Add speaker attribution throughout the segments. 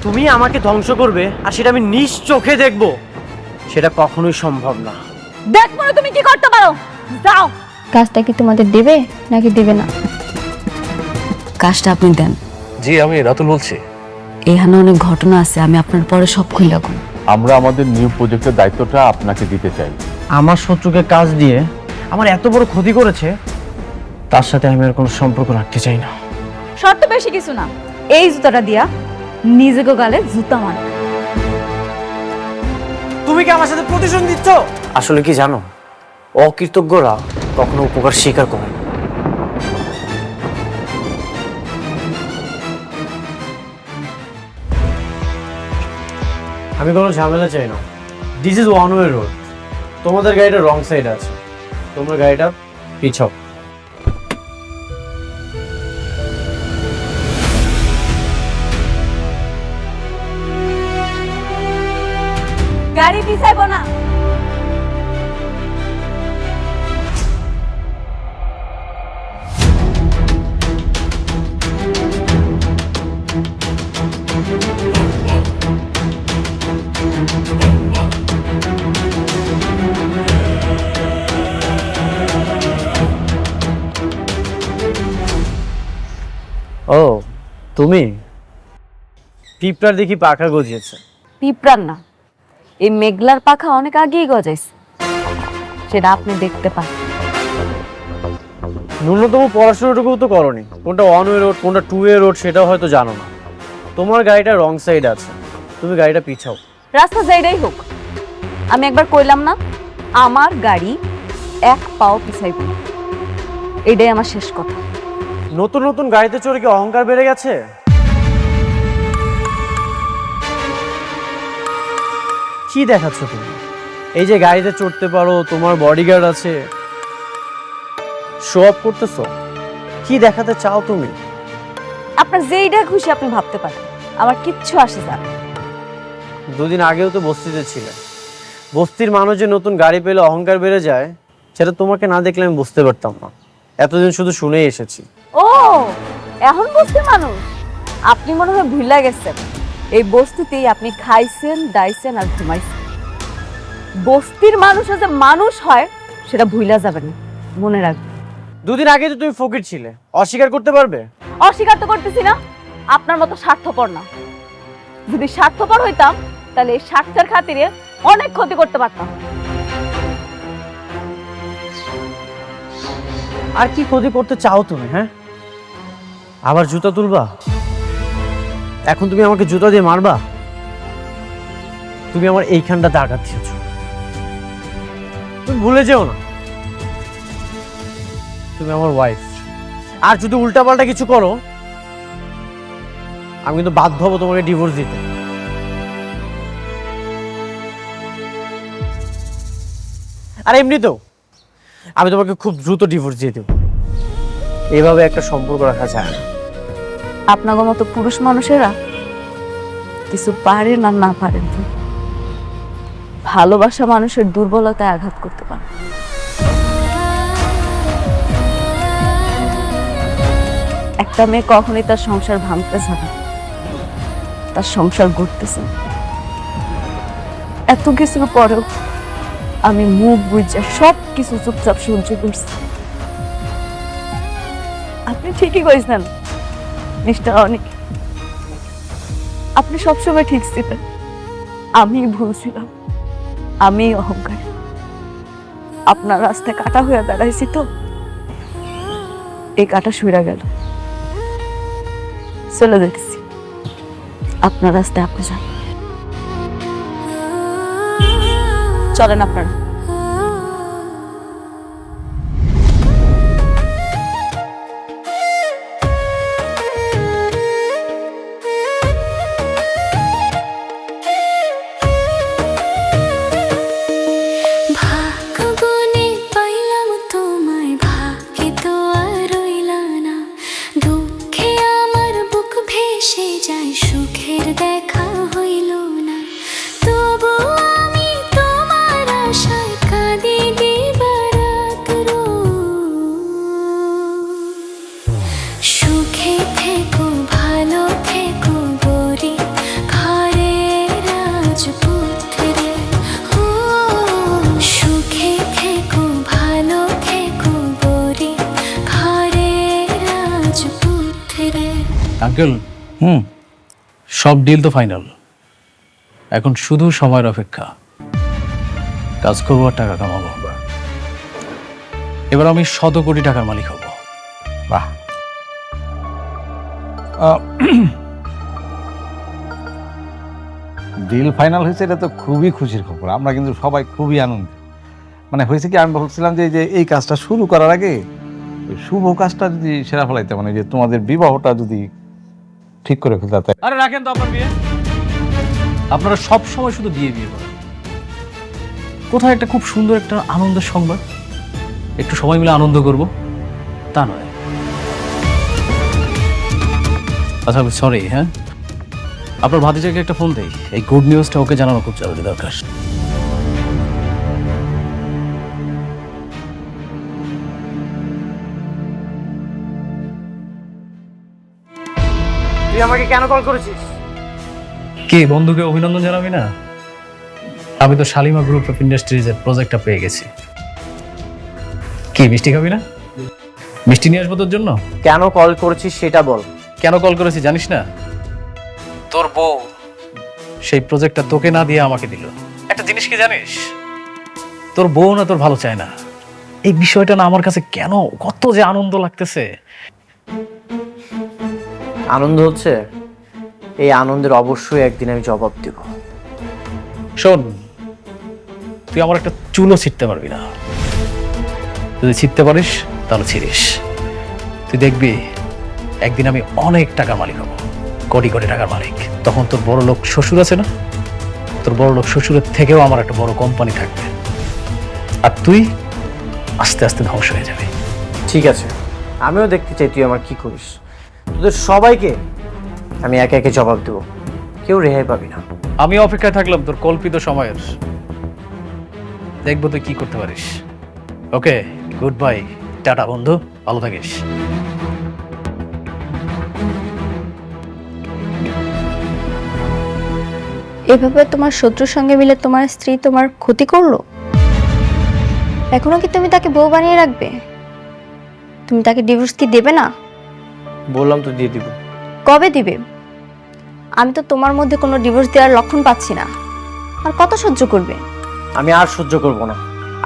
Speaker 1: তুমি আমাকে ধ্বংস করবে আর সেটা আমি নিজ চোখে দেখব, সেটা কখনোই সম্ভব না।
Speaker 2: দেখবো না তুমি কি করতে পারো, যাও।
Speaker 3: কাজটা কি তোমাদের দেবে নাকি দেবে না?
Speaker 4: কাজটা আপনি দেন।
Speaker 5: জি, আমি রাতুল বলছি।
Speaker 4: এখানে অনেক ঘটনা আছে, আমি আপনার পরে সব খুলে রাখুন।
Speaker 6: আমরা আমাদের নিউ প্রজেক্টের দায়িত্বটা আপনাকে দিতে চাই।
Speaker 1: আমার শত্রুকে কাজ দিয়ে আমার এত বড় ক্ষতি করেছে, তার সাথে আমি আর কোনো সম্পর্ক রাখতে চাই না।
Speaker 2: শর্ত বেশি কিছু না, এই জুতাটা দিয়া নিজেকে গালে জুতা মার।
Speaker 1: তুমি কি আমার সাথে প্রতিশোধ দিচ্ছ? আসলে কি জানো, অকৃতজ্ঞরা কখনো উপকার স্বীকার করে না। আমি কোনো ঝামেলা চাই না। This is one way road. তোমাদের গাড়িটা রং সাইডে আছে, তোমার গাড়িটা পিছাও।
Speaker 2: গাড়ি পিছাইবো না।
Speaker 1: ও তুমি, পিঁপড়ার দেখি পাখা গজিয়েছে।
Speaker 4: পিঁপড়ার না, এই মেঘলার পাখা অনেক আগেই গজাইছে, সেটা আপনি দেখতে পান।
Speaker 1: ন্যূনতম পড়াশোনাটুকু তো করনি। কোনটা ওয়ান ওয়ে রোড কোনটা টু ওয়ে রোড সেটাও হয়তো জানো না। তোমার গাড়িটা রং সাইড আছে, তুমি গাড়িটা পিছাও।
Speaker 2: রাস্তা যাইটাই হোক, আমি একবার কইলাম না আমার গাড়ি এক পাও পিছাইব না, এটাই আমার শেষ কথা।
Speaker 1: নতুন নতুন গাড়িতে চড়ে কি অহংকার বেড়ে গেছে? কি দেখাচ্ছ তুমি? এই যে গাড়িতে চড়তে পারো, তোমার বডিগার্ড আছে, শো অফ করতেছো, কি দেখাতে চাও তুমি?
Speaker 2: আপনার যেইটা খুশি আপনি ভাবতে পারেন, আমার কিচ্ছু আসে যায় না।
Speaker 1: দুদিন আগেও তো বস্তিতে ছিলে। বস্তির মানুষ যে নতুন গাড়ি পেলে অহংকার বেড়ে যায়, সেটা তোমাকে না দেখলে আমি বুঝতে পারতাম না। এতদিন শুধু শুনেই এসেছি।
Speaker 2: ও এখন বস্তির মানুষ, আপনি মনে হয় ভুলে গেছেন এই বস্তিতেই আপনি খাইছেন, দাইছেন আর ঘুমাইছেন। বস্তির মানুষ যে মানুষ হয় সেটা ভুলা যাবে না, মনে রাখবেন।
Speaker 1: দুদিন আগে তো তুমি ফকির ছিলে, অস্বীকার করতে পারবে?
Speaker 2: অস্বীকার তো করতেছি না, আপনার মতো স্বার্থপর না। যদি স্বার্থপর হইতাম তাহলে এই স্বার্থের খাতিরে অনেক ক্ষতি করতে পারতাম।
Speaker 1: আর কি ক্ষতি করতে চাও তুমি? হ্যাঁ, আবার জুতা তুলবা? এখন তুমি আমাকে জুতা দিয়ে মারবা? তুমি আমার এইখানটাতে আঘাত দিয়েছো, তুমি ভুলে যেও না তুমি আমার ওয়াইফ। আর যদি উল্টাপাল্টা কিছু করো, আমি কিন্তু বাধ্য হবো তোমাকে ডিভোর্স দিতে। আর এমনিতেও আমি তোমাকে খুব দ্রুত ডিভোর্স দিয়ে দেবো। এভাবে একটা সম্পর্ক রাখা যায় না।
Speaker 4: আপনার মতো পুরুষ মানুষেরা কিছু পারেন আর না পারেন, ভালোবাসা মানুষের দুর্বলতায় আঘাত করতে পারে। একটা মেয়ে কখনোই তার সংসার ভাঙতেছে না, তার সংসার গড়তেছে। এত কিছুর পরেও আমি মুখ বুঝে সব কিছু চুপচাপ সহ্য করছি। আপনি ঠিকই কইছেন মিস্টার অনিক, আপনি সবসময় ঠিক ছিলেন, আমি ভুল ছিলাম, আমি অহংকার। আপনার রাস্তায় কাটা হয়ে দাঁড়াইছি তো, এই কাটা সইরা গেল, চলে যেতেছি। আপনার রাস্তায় আপনি যান, চলেন আপনারা।
Speaker 7: সুখের দেখা হইল না, তবু আমি তোমার আশায়
Speaker 5: আঙ্কেল,
Speaker 7: হুম
Speaker 5: সব ডিল তো ফাইনাল, এখন শুধু সময়ের অপেক্ষা। কাজ করবো আর টাকা কামাবো। এবার আমি 100 কোটি টাকার মালিক হব।
Speaker 7: বাহ, ডিল ফাইনাল হয়েছে, এটা তো খুবই খুশির খবর। আমরা কিন্তু সবাই খুবই আনন্দিত। মানে হয়েছে কি, আমি বলছিলাম যে এই কাজটা শুরু করার আগে ওই শুভ কাজটা যদি সেরা ফেলাইতে, মানে যে তোমাদের বিবাহটা যদি ঠিক করে ফেলতে।
Speaker 5: আরে রাখেন তো আপনার বিয়ে, আপনারা সব সময় শুধু বিয়ে বিয়ে করেন। কোথায় একটা খুব সুন্দর একটা আনন্দের সংবাদ, একটু সময় মিলে আনন্দ করব, তা নয়। আচ্ছা সরি, হ্যাঁ আপনার ভাতিজাকে একটা ফোন দেই, এই গুড নিউজটা ওকে জানানো খুব জরুরি দরকার।
Speaker 1: তুই আমাকে কেন কল করেছিস?
Speaker 5: কে বন্ধুকে অভিনন্দন জানাবি না? আমি তো শালিমা গ্রুপ অফ ইন্ডাস্ট্রিজের প্রজেক্টটা পেয়ে গেছি। কি মিষ্টি খাবি না? মিষ্টি নিয়ে আসবো তোর জন্য।
Speaker 1: কেন কল করেছিস সেটা বল।
Speaker 5: কেন কল করেছি জানিস না? তোর বউ সেই প্রজেক্টটা তোকে না দিয়ে আমাকে দিল। একটা জিনিস কি জানিস, তোর বউ না তোর ভালো চায় না। এই বিষয়টা না আমার কাছে কেন কত যে আনন্দ লাগতেছে।
Speaker 1: আনন্দ হচ্ছে, এই আনন্দের অবশ্যই একদিন আমি জবাব দেব।
Speaker 5: শোন, তুই আমার একটা চুলও ছিটতে পারবি না। যদি ছিটতে পারিস তাহলে ছিড়িস। তুই দেখবি একদিন আমি অনেক টাকার মালিক হব, কোটি কোটি টাকার মালিক। তখন তোর বড় লোক শ্বশুর আছে না, তোর বড় লোক শ্বশুরের থেকেও আমার একটা বড় কোম্পানি থাকবে, আর তুই আস্তে আস্তে ধ্বংস হয়ে যাবে।
Speaker 1: ঠিক আছে, আমিও দেখতে চাই তুই আমার কি করিস। তোদের সবাইকে আমি একে একে জবাব দেব, কেউ রেহাই পাবি না।
Speaker 5: আমি অপেক্ষায় থাকলাম তোর কল্পিত সময়ের, দেখবো তুই কি করতে পারিস। ওকে, গুড বাই, টাটা বন্ধু, ভালো থাকিস।
Speaker 3: এভাবে তোমার শত্রুর সঙ্গে মিলে তোমার স্ত্রী তোমার ক্ষতি করলো, এখনো কি তুমি তাকে বউ বানিয়ে রাখবে? তুমি তাকে ডিভোর্স কি দেবে না?
Speaker 1: বললাম তো দিয়ে দিব।
Speaker 3: কবে দিবে? আমি তো তোমার মধ্যে কোনো ডিভোর্স দেওয়ার লক্ষণ পাচ্ছি না। আর কত সহ্য করবে?
Speaker 1: আমি আর সহ্য করব না,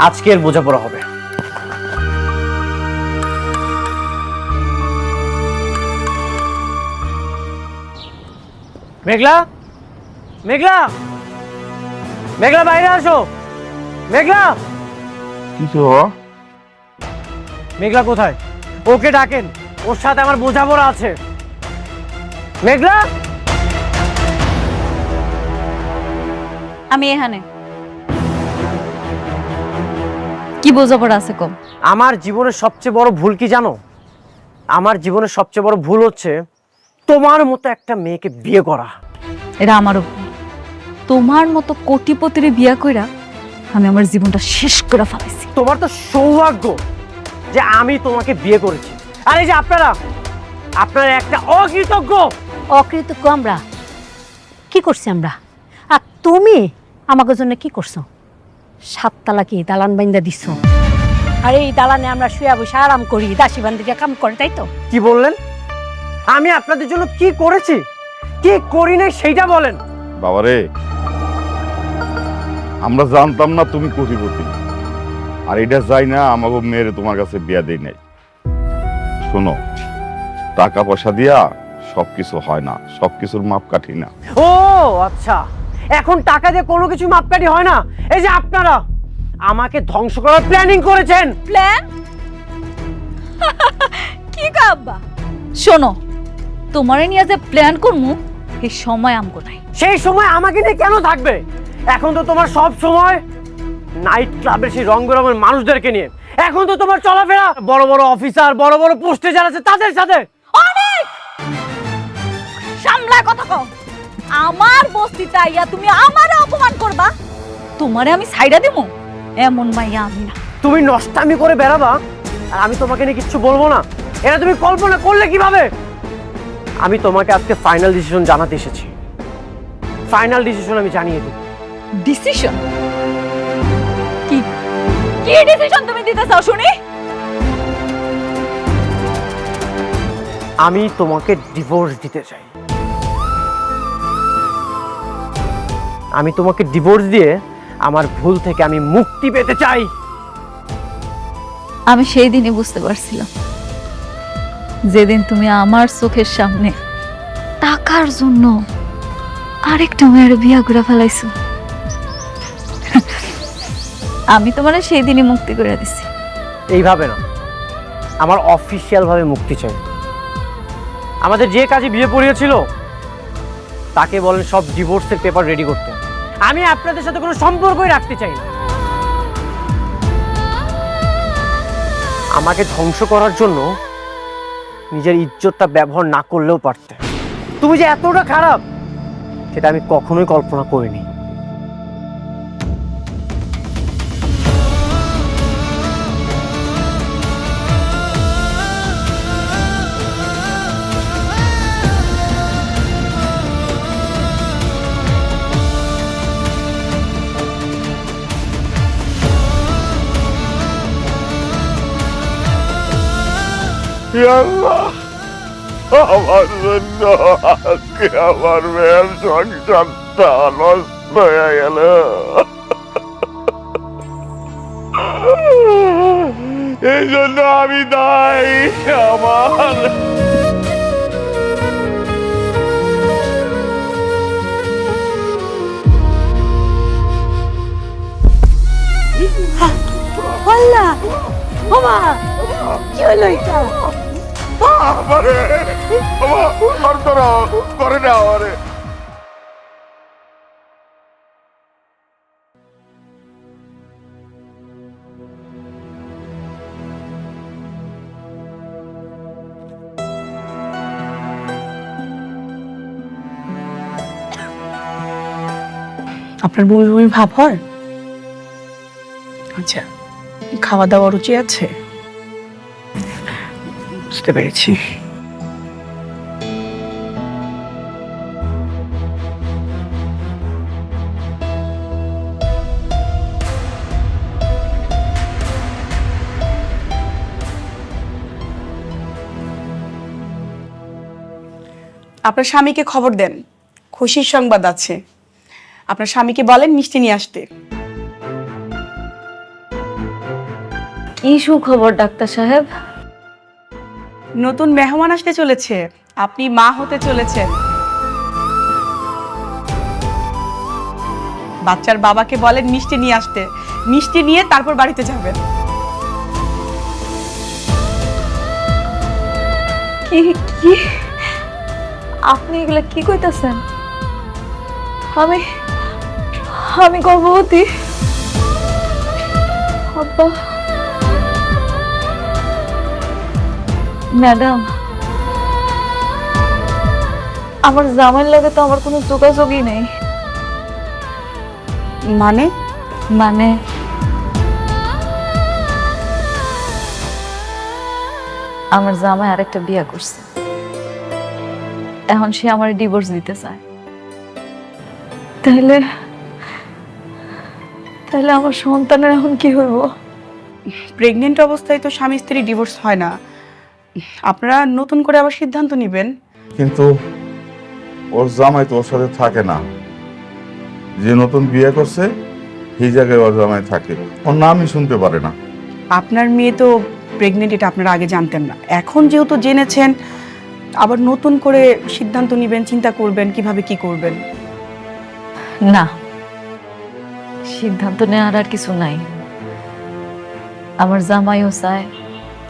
Speaker 1: আজকে এর বোঝাপড়া হবে। মেঘলা, মেঘলা, মেঘলা বাইরে আসো। মেঘলা,
Speaker 6: কিছু
Speaker 1: মেঘলা কোথায়? ওকে ডাকেন, ওর সাথে আমার বোঝাপড়া আছে। মেঘলা,
Speaker 2: আমি এখানে। কি বোঝাপড়া আছে কম?
Speaker 1: আমার জীবনের সবচেয়ে বড় ভুল কি জানো? আমার জীবনের সবচেয়ে বড় ভুল হচ্ছে তোমার মতো একটা মেয়েকে বিয়ে করা।
Speaker 2: এটা আমারও ভুল। তোমার মতো কোটিপতির বিয়া কইরা আমি আমার জীবনটা শেষ করে ফেলাইছি।
Speaker 1: তোমার তো সৌভাগ্য যে আমি তোমাকে বিয়ে করেছি। আর এই যে আপনারা একটা অকৃতজ্ঞ।
Speaker 8: অকৃতজ্ঞ আমরা? কি করছি আমরা? আর তুমি আমাকে জন্য কি করছো? 7 তালা কি দালান বাইন্দা দিছো? আর এই দালানে আমরা শুয়ে বসে আরাম করি, দাসী বান্দিকে কাম করে, তাই তো?
Speaker 1: কি বললেন? আমি আপনাদের জন্য কি করেছি, কি করি নাই সেইটা বলেন।
Speaker 6: বাবারে, আমরা জানতাম না তুমি কোটিপতি, আর এটা যাই না আমাকে মেয়ের তোমার কাছে বিয়া দেই নাই। শোনো, টাকা পয়সা দিয়া সবকিছু হয় না, সবকিছুর মাপকাঠি না।
Speaker 1: ও আচ্ছা, এখন টাকা দিয়ে কোনো কিছু মাপকাঠি হয় না। এই যে আপনারা আমাকে ধ্বংস করার প্ল্যানিং করেছেন।
Speaker 2: প্ল্যান? কি কাব্বা? শোনো, তোমারে নিয়ে যে প্ল্যান করমু এই সময় আমগো নাই।
Speaker 1: সেই সময় আমাকে নিয়ে কেন থাকবে? এখন তো তোমার সব সময় নাইট ক্লাবের সেই রং বেরঙের মানুষদেরকে নিয়ে। এখন তো তোমার চলাফেরা বড় বড় অফিসার, বড় বড় পোস্টে যারা আছে তাদের সাথে।
Speaker 2: অনেক সামলা কথা কও। আমার বস্তিতে আইয়া তুমি আমারে অপমান করবা? তোমারে আমি সাইডা দেবো? এমন মাইয়া আমি না।
Speaker 1: তুমি নষ্টামি করে বেড়াবা আর আমি তোমাকে নিয়ে কিচ্ছু বলবো না, এটা তুমি কল্পনা করলে কিভাবে? আমি তোমাকে আজকে ফাইনাল ডিসিশন জানাতে এসেছি। ফাইনাল ডিসিশন আমি জানিয়ে দিই।
Speaker 2: ডিসিশন? কি কি ডিসিশন তুমি দিতে চাও শুনি?
Speaker 1: আমি তোমাকে ডিভোর্স দিতে চাই। আমি তোমাকে ডিভোর্স দিয়ে আমার ভুল থেকে আমি মুক্তি পেতে চাই।
Speaker 4: আমি সেই দিনই বুঝতে পারছিলাম, যেদিন তুমি আমার চোখের সামনে টাকার জন্য আরেকটা মেয়ের বিয়া করে ফেলাইছো। আমি তোমার সেই দিনই মুক্তি করে দিছি।
Speaker 1: এইভাবে না, আমার অফিসিয়াল ভাবে মুক্তি চাই। আমাদের যে কাজে বিয়ে পড়িয়েছিল তাকে বলেন সব ডিভোর্সের পেপার রেডি করতে। আমি আপনাদের সাথে কোনো সম্পর্কই রাখতে চাই না। আমাকে ধ্বংস করার জন্য নিজের ইজ্জতটা ব্যবহার না করলেও পারতে। তুমি যে এতটা খারাপ সেটা আমি কখনোই কল্পনা করিনি।
Speaker 6: আল্লাহ, আমার জন্য আজকে আমার মেয়ের সংসারটা নষ্ট হয়ে গেল। এই জন্য আমি দায়ী। আমার
Speaker 8: আল্লাহ, বাবা কি হলো এটা?
Speaker 6: আমারে করে না আমারে।
Speaker 9: আপনার বমি বমি ভাব হয়? আচ্ছা, খাওয়া দাওয়া রুচি আছে? বুঝতে পেরেছি। আপনার স্বামীকে খবর দেন, খুশির সংবাদ আছে। আপনার স্বামীকে বলেন মিষ্টি নিয়ে আসতে।
Speaker 4: কি সুখবর ডাক্তার সাহেব?
Speaker 9: নতুন মেহমান আসতে চলেছে, আপনি মা হতে চলেছেন। বাচ্চার বাবাকে বলেন মিষ্টি নিয়ে আসতে, মিষ্টি নিয়ে তারপর বাড়িতে যাবেন।
Speaker 4: কি কি আপনি এগুলা কি কইতাছেন? আমি আমি গর্ভবতী? আব্বা, ম্যাডাম, আমার জামাইয়ের লগে তো আমার কোনো যোগাযোগই নেই।
Speaker 9: মানে?
Speaker 4: মানে আমার জামাই আরেকটা বিয়ে করছে, এখন সে আমার ডিভোর্স দিতে চায়। তাহলে তাহলে আমার সন্তানের এখন কি হইব?
Speaker 9: প্রেগনেন্ট অবস্থায় তো স্বামী স্ত্রী ডিভোর্স হয় না। আপনারা নতুন করে আবার সিদ্ধান্ত নেবেন।
Speaker 6: কিন্তু ওর জামাই তো ওর সাথে থাকে না। যে নতুন বিয়ে করছে সেই জায়গায় ওর জামাই থাকে, ওর নামই শুনতে পারে না।
Speaker 9: আপনার মেয়ে তো প্রেগনেন্ট, এটা আপনারা আগে জানতেন না। এখন যেহেতু জেনেছেন, আবার নতুন করে সিদ্ধান্ত নেবেন, চিন্তা করবেন কিভাবে কি করবেন।
Speaker 4: না, সিদ্ধান্ত নেওয়ার আর কিছু নাই। আমার জামাইও চায়,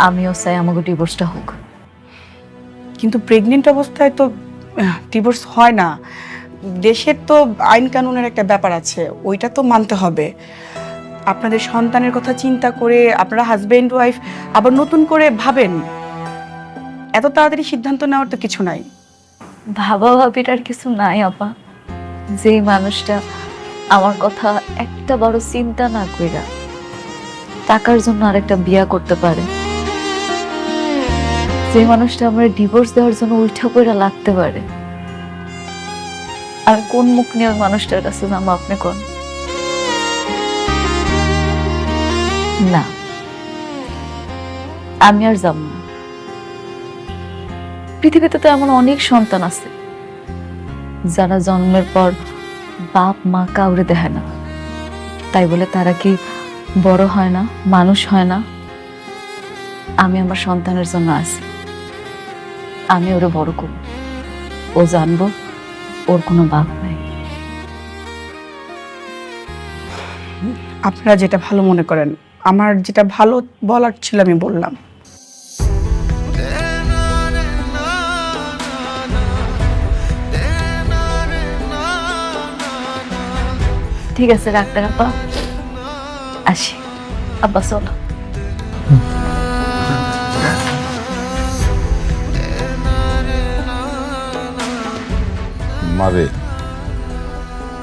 Speaker 4: আমিও চাই আমাকে ডিভোর্সটা হোক।
Speaker 9: কিন্তু প্রেগনেন্ট অবস্থায় তো ডিভোর্স হয় না। দেশের তো আইন কানুনের একটা ব্যাপার আছে, ওইটা তো মানতে হবে। আপনাদের সন্তানের কথা চিন্তা করে আপনারা হাজবেন্ড ওয়াইফ আবার নতুন করে ভাবেন। এত তাড়াতাড়ি সিদ্ধান্ত নেওয়ার তো কিছু নাই।
Speaker 4: ভাবা ভাবির আর কিছু নাই আপা। যে মানুষটা আমার কথা একটা বড় চিন্তা না কইরা টাকার জন্য আরেকটা বিয়া করতে পারে, যে মানুষটা আমার ডিভোর্স দেওয়ার জন্য উল্টা কইরা লাগতে পারে, আমি কোন মুখ নিয়ে ওই মানুষটার কাছে যাবো আপনি কোন? না, আমি আর যাব না। পৃথিবীতে তো এমন অনেক সন্তান আছে যারা জন্মের পর বাপ মা কাউরে দেখে না, তাই বলে তারা কি বড় হয় না, মানুষ হয় না? আমি আমার সন্তানের জন্য আছি, আমি ওরে বড় করব, ও জানবো ওর কোনো বাপ নাই।
Speaker 9: আপনারা যেটা ভালো মনে করেন, আমার যেটা ভালো বলার ছিল আমি বললাম।
Speaker 4: ঠিক আছে ডাক্তার আপা, আসি। আব্বা চলো।
Speaker 6: মারে,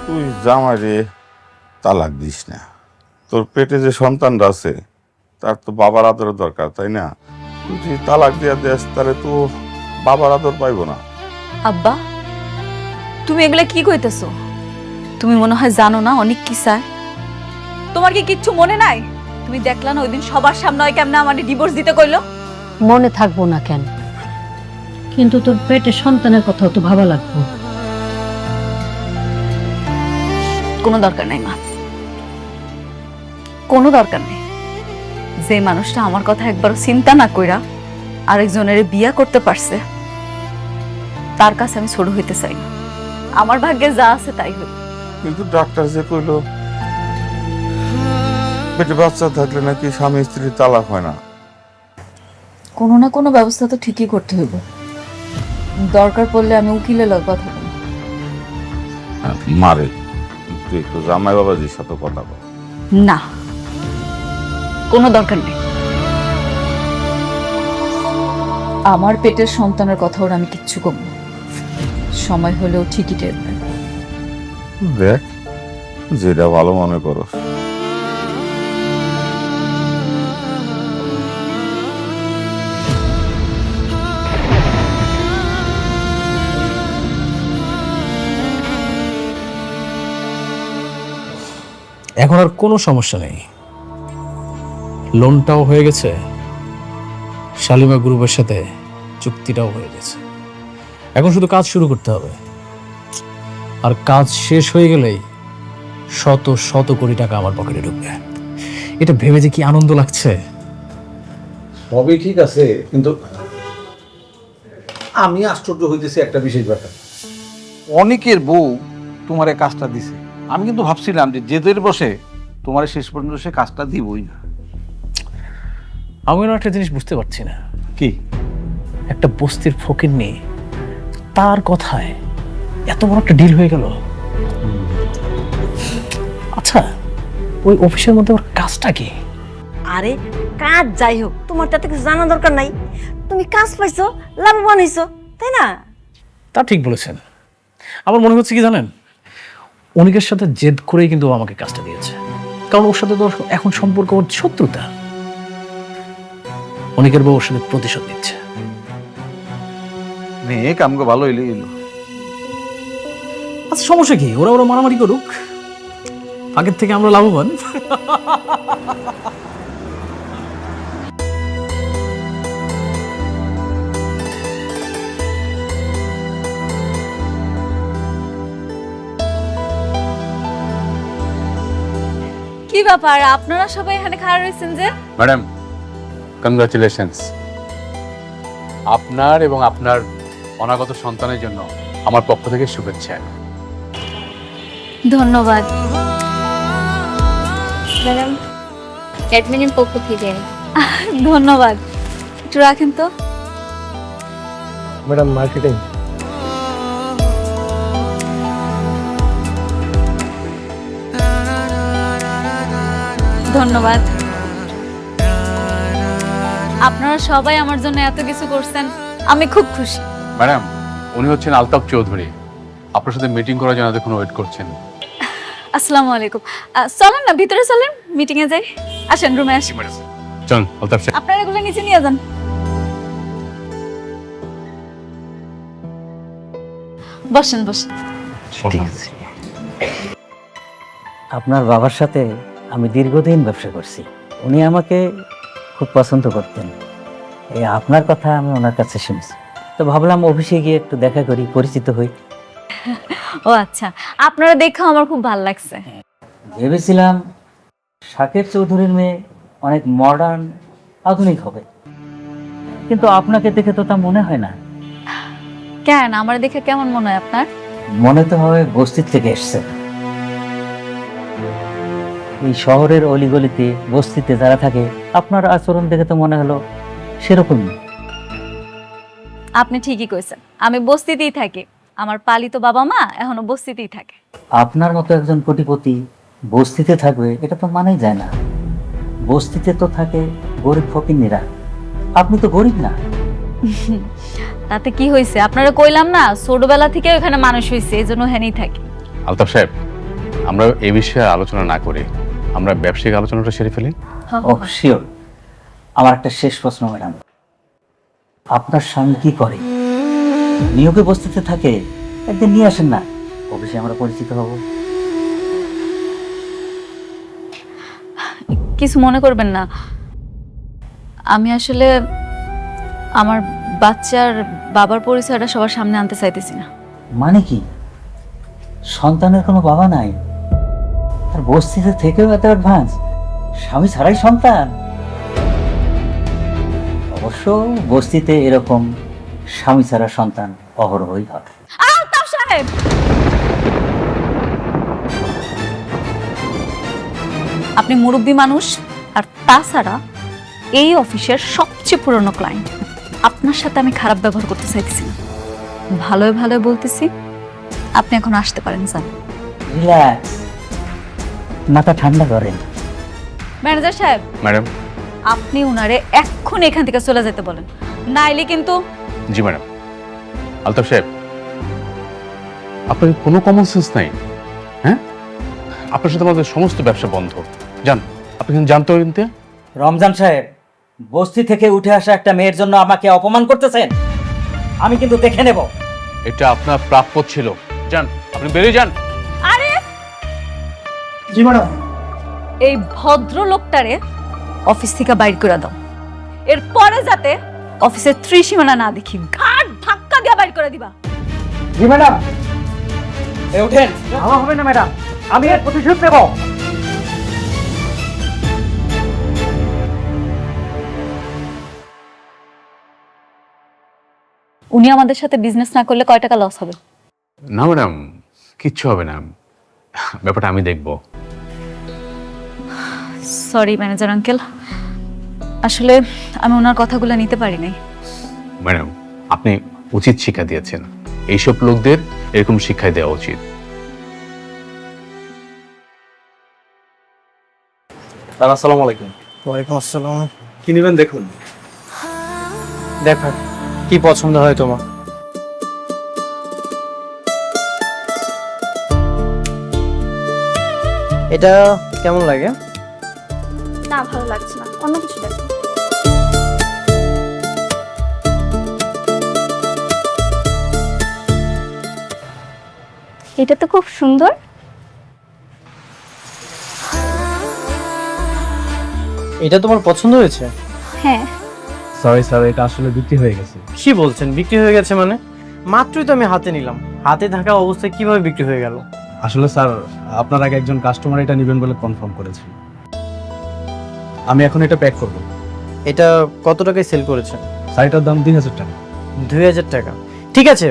Speaker 6: তুই জামাইরে তালাক দিস না। তোর পেটে যে সন্তানরা আছে তার তো বাবার আদরের দরকার, তাই না? তুই যদি তালাক দিয়া দেস তাহলে তো বাবার আদর পাইব না।
Speaker 4: আব্বা, তুমি এগুলা কি কইতেছো? তুমি মনে হয় জানো না অনেক কি চায়। তোমার কি কিচ্ছু মনে নাই? তুমি দেখলা না ওইদিন সবার সামনে ওই কেমনে আমাকে ডিভোর্স দিতে কইলো?
Speaker 8: মনে থাকবো না কেন, কিন্তু তোর পেটে সন্তানের কথাও তো ভাবা লাগবো।
Speaker 4: কোনো দরকার নাই মা, কোনো দরকার নেই। যে মানুষটা আমার কথা একবারও চিন্তা না কইরা আরেকজনের বিয়া করতে পারছে, তার কাছে আমি ছোট হইতে চাই না। আমার ভাগ্যে যা আছে তাই হই।
Speaker 6: কিন্তু ডাক্তার যে কইলো পেটে বাচ্চা থাকলে নাকি স্বামী স্ত্রীর তালাক হয় না।
Speaker 4: কোনো না কোনো ব্যবস্থা তো ঠিকই করতে হইব। দরকার পড়লে আমি উকিলের লগে কথা বলবো।
Speaker 6: মারে, তুই একটু জামাই বাবাজির সাথে কথা বল।
Speaker 4: না, কোনো দরকার নেই। আমার পেটের সন্তানের কথা ওর আমি কিচ্ছু কম না, সময় হলেও ঠিকই টের পাবে।
Speaker 6: দেখ, যেটা ভালো মনে করো।
Speaker 5: এখন আর কোনো সমস্যা নেই, লোনটাও হয়ে গেছে, শালিমা গ্রুপের সাথে চুক্তিটাও হয়ে গেছে। এখন শুধু কাজ শুরু করতে হবে, আর কাজ শেষ হয়ে গেলেই শত শত কোটি টাকা আমার পকেটে ঢুকবে। এটা ভেবে যে কি আনন্দ লাগছে।
Speaker 7: সবই ঠিক আছে, কিন্তু আমি আশ্চর্য হইতেছি একটা বিশেষ ব্যাপার। অনেকের বউ তোমার এই কাজটা দিছে, আমি কিন্তু ভাবছিলাম যে জেদের বসে তোমার শেষ পর্যন্ত সে কাজটা দিবই না।
Speaker 5: আমি না একটা জিনিস বুঝতে পারছি না,
Speaker 7: কি?
Speaker 5: একটা বস্তির ফকির নিয়ে তার কথায় এত বড় একটা ডিল হয়ে গেল। আচ্ছা, ওই অফিসের মধ্যে ওর কাজটা কি?
Speaker 8: আরে কাজ যাই হোক, তোমার তাতে কিছু জানা দরকার নাই। তুমি কাজ পাইছো, লাভবান হইছো, তাই না?
Speaker 5: তা ঠিক বলেছেন। আমার মনে হচ্ছে কি জানেন, অনিকের সাথে জেদ করেই কিন্তু ও আমাকে কাজটা দিয়েছে, কারণ ওর সাথে তো এখন সম্পর্ক ওর শত্রুতা। অনিকের বউ ওর সাথে প্রতিশোধ নিচ্ছে।
Speaker 7: মেয়ে কামকে ভালো হইলে গেল।
Speaker 5: আচ্ছা, সমস্যা কি? ওরা ওরা মারামারি করুক, আগের থেকে আমরা লাভবান।
Speaker 4: কি ব্যাপার, আপনারা সবাই এখানে খাড়া রয়েছেন যে?
Speaker 10: Madam, congratulations. আপনার এবং আপনার অনাগত সন্তানের জন্য আমার পক্ষ থেকে শুভেচ্ছা।
Speaker 4: ধন্যবাদ
Speaker 3: ম্যাডাম, অ্যাডমিনের পক্ষ থেকে।
Speaker 4: ধন্যবাদ। একটু রাখেন তো।
Speaker 1: Madam, marketing.
Speaker 4: ধন্যবাদ। আপনারা সবাই আমার জন্য এত কিছু করছেন, আমি খুব খুশি।
Speaker 10: ম্যাডাম, উনি হচ্ছেন আলতাফ চৌধুরী, আপনার সাথে মিটিং করার জন্য এতক্ষণ ওয়েট করছেন।
Speaker 4: আসসালামু আলাইকুম। চলেন না ভিতরে চলেন, মিটিং এ যাই। আসেন, রুমে আসেন।
Speaker 10: চল আলতাফ সাহেব।
Speaker 4: আপনারা এগুলো নিচে নিয়ে যান। বসেন বসেন।
Speaker 11: আপনার বাবার সাথে আমি দীর্ঘদিন ব্যবসা করছি, উনি আমাকে খুব পছন্দ করতেন। এই আপনার কথা আমি ওনার কাছে শুনেছি। তো ভাবলাম অফিসে গিয়ে একটু দেখা করি, পরিচিত হই।
Speaker 4: ও আচ্ছা, আপনারা দেখে আমার খুব ভালো লাগছে।
Speaker 11: ভেবেছিলাম শাকের চৌধুরীর মেয়ে অনেক মডার্ন, আধুনিক হবে, কিন্তু আপনাকে দেখে তো তা মনে হয় না।
Speaker 4: কেন, আমার দেখে কেমন মনে হয় আপনার?
Speaker 11: মনে তো হয় বস্তির থেকে এসছে। এই শহরের অলিগলিতে বস্তিতে যারা থাকে, আপনার আচরণ দেখে তো মনে হলো সেরকমই।
Speaker 4: আপনি ঠিকই কইছেন, আমি বস্তিতেই থাকি। আমার পালিত বাবা মা এখনো বস্তিতেই থাকে।
Speaker 11: আপনার মতো একজন কোটিপতি বস্তিতে থাকবে, এটা তো মানেই যায় না। বস্তিতে তো থাকে গরিব ফকিন্নিরা, আপনি তো গরিব না।
Speaker 4: তাতে কি হয়েছে? আপনারা কইলাম না ছোটবেলা থেকে ওখানে মানুষ হয়েছে, এই জন্য হেনেই থাকি।
Speaker 10: আলতাফ সাহেব, আমরা এই বিষয়ে আলোচনা না করে আমরা ব্যবসায়িক আলোচনাটা সেরে ফেলি।
Speaker 11: ও শিওর। আমার একটা শেষ প্রশ্ন ম্যাডাম, আপনার স্বামী কি করে? নিয়োগে বস্তিতে থাকে, একদিন নিয়ে আসেন না, অফিসে আমরা পরিচিত হব।
Speaker 4: কিছু মনে করবেন না, আমি আসলে আমার বাচ্চার বাবার পরিচয়টা সবার সামনে আনতে চাইতেছি না।
Speaker 11: মানে কি, সন্তানের কোনো বাবা নাই, আর বস্তিতে থেকেও এত অ্যাডভান্স, স্বামী ছাড়াই সন্তান? অবশ্য বস্তিতে এরকম স্বামী ছাড়া সন্তান অহরহই হয়।
Speaker 4: আলতাফ সাহেব, আপনি মুরব্বী মানুষ, আর তাছাড়া এই অফিসের সবচেয়ে পুরনো ক্লায়েন্ট। আপনার সাথে আমি খারাপ ব্যবহার করতে চাইতেছি না, ভালোই ভালোই বলতেছি। আপনি এখন আসতে পারেন স্যার।
Speaker 11: রিল্যাক্স, মাথা ঠান্ডা করেন।
Speaker 4: ম্যানেজার সাহেব,
Speaker 10: ম্যাডাম।
Speaker 4: আপনি উনারে এক্ষুনি এখান থেকে চলে যেতে বলেন, নাইলে কিন্তু।
Speaker 10: জি ম্যাডাম। আলতাফ সাহেব, আপনার কোনো কমন সেন্স নাই? হ্যাঁ, আপনার সাথে আমাদের সমস্ত ব্যবসা বন্ধ। যান, আপনি কিন্তু জানতে হবে। কিন্তু
Speaker 11: রমজান সাহেব, বস্তি থেকে উঠে আসা একটা মেয়ের জন্য আমাকে অপমান করতেছেন, আমি কিন্তু দেখে নেব।
Speaker 10: এটা আপনার প্রাপ্য ছিল। যান, আপনি বেরিয়ে যান।
Speaker 4: আরে
Speaker 1: জি ম্যাডাম।
Speaker 4: এই ভদ্রলোকটারে অফিস থেকে বাইর করে দাও, এরপরে যাতে অফিসের ত্রিসীমানা না দেখি, ঘাট ধাক্কা দিয়ে বাইর করে দিবা।
Speaker 1: জি ম্যাডাম। এই ওঠেন। আমার হবে না ম্যাডাম, আমি এর প্রতিশোধ নেব।
Speaker 4: উনি আমাদের সাথে বিজনেস না করলে কয় টাকা লস হবে?
Speaker 10: না ম্যাডাম, কিচ্ছু হবে না, ব্যাপারটা আমি দেখব।
Speaker 4: সরি ম্যানেজার আঙ্কেল, আসলে আমি ওনার কথাগুলো নিতে পারি নাই।
Speaker 10: ম্যাডাম, আপনি উচিত শিক্ষা দিয়েছেন, এইসব লোকদের এরকম শিক্ষাই দেওয়া উচিত।
Speaker 5: আসসালামু আলাইকুম।
Speaker 1: ওয়ালাইকুম আসসালাম।
Speaker 5: কি নেবেন দেখুন।
Speaker 1: দেখো কি পছন্দ হয় তোমার। এটা কেমন লাগে?
Speaker 3: না, ভালো লাগছে না, অন্য কিছু দেখো। এটা তো খুব সুন্দর।
Speaker 1: এটা তোমার পছন্দ হয়েছে?
Speaker 3: হ্যাঁ।
Speaker 5: সরি স্যার, এটা আসলে বিক্রি হয়ে গেছে।
Speaker 1: কি বলছেন বিক্রি হয়ে গেছে? মানে মাত্রই তো আমি হাতে নিলাম, হাতে থাকা অবস্থায় কিভাবে বিক্রি হয়ে গেল?
Speaker 5: আসলে স্যার, আপনার আগে একজন কাস্টমার এটা নেবেন বলে কনফার্ম করেছে। আমি এখন এটা প্যাক করব।
Speaker 1: এটা কত টাকায় সেল করেছেন?
Speaker 5: স্যার, এটার দাম 2000 টাকা।
Speaker 1: 2000 টাকা? ঠিক আছে,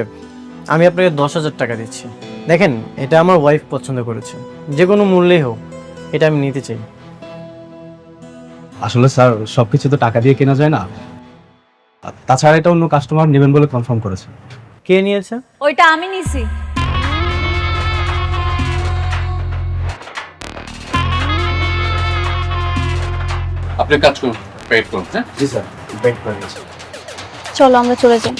Speaker 1: আমি আপনাকে 10,000 টাকা দিচ্ছি। দেখেন, এটা আমার ওয়াইফ পছন্দ করেছে, যে কোনো মূল্যেই হোক এটা আমি নিতে চাই।
Speaker 5: আসলে স্যার, সবকিছু তো টাকা দিয়ে কেনা যায় না, আর তাছাড়া এটা অন্য কাস্টমার নেবেন বলে কনফার্ম করেছে।
Speaker 1: কে নিয়েছে?
Speaker 4: ওইটা আমি নিছি।
Speaker 10: আপনি কাজ করুন, পেড করুন। হ্যাঁ
Speaker 5: জি স্যার, বেড করে দিয়েছি।
Speaker 3: চলো আমরা চলে যাই।